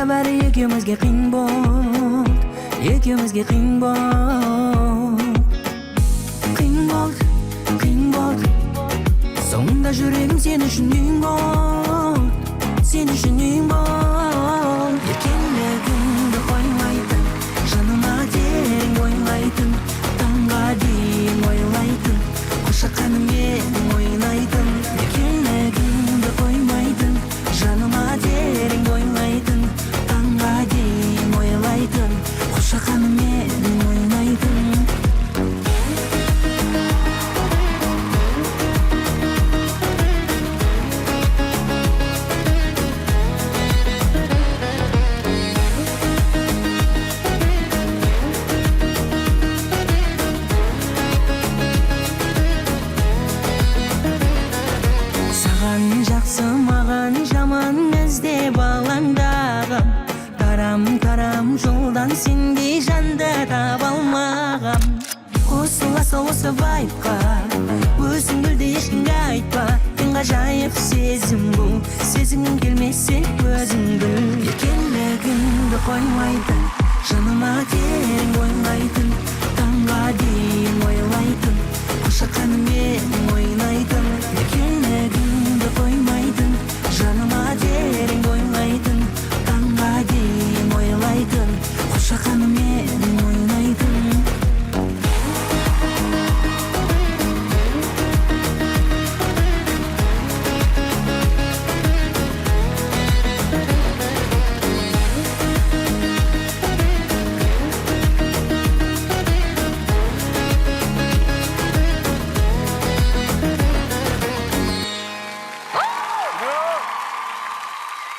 баары экөөбүзгө кыйын болду, экөөбүзгө кыйын болду. Кыйын болду. Соңунда жүрөгүм сен үчүн үйүң болду, сен үчүн үйүң болду. Эркелегиңди коймайтын, жаныма терең ойлайтын, таңга дейин ойлайтын, кошаканым менен ойнайтын. Эркелегиңди коймайтын, жаныма терең ойлайтын, таңга дейин ойлайтын, кошаканым менен ойнайтын. Жаксы маган жаман эзде балаңдагам, тарам жолдан сендей жанды таба алмагам. Косуласа осы вайбка, өзүңдү эчкимге айтпа. Эң ажайып сезим бул, сезингим келмесе өзүңдү. Эркелегиңди коймайтын, жаныма терең ойлайтын, таңга дейин ойлайтын, кошаканым менен ойнайтын. Эркелегиңди коймайтын,